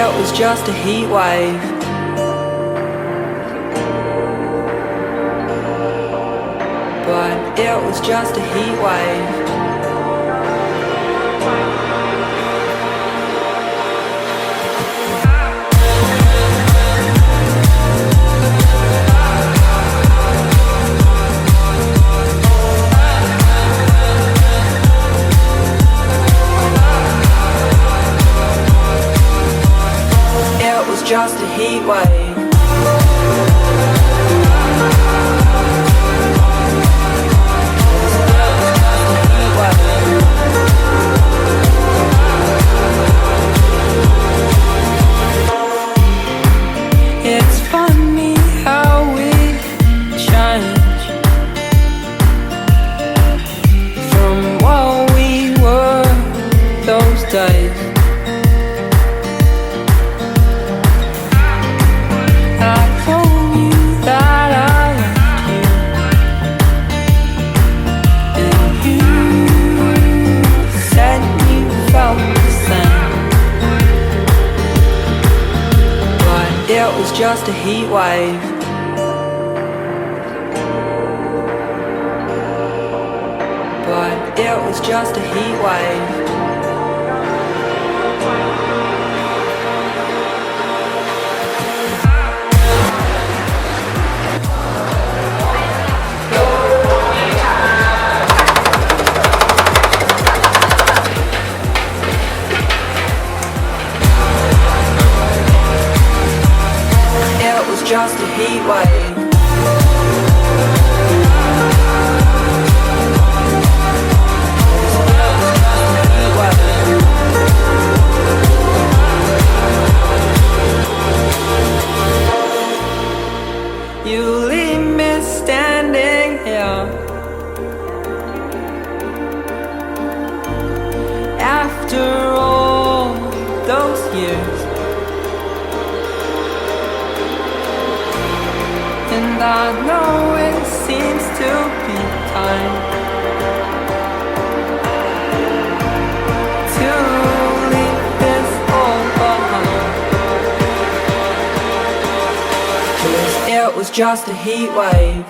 it was just a heat wave. But it was just a heat wave. It was just a heat wave. It's funny how we change from what we were those days. I told you that I loved you, and you said you felt the same. But it was just a heat wave. But it was just a heat wave. It was just a heat wave. You leave me standing here after all those years. And I know it seems to be time to leave this all behind. 'Cause it was just a heat wave.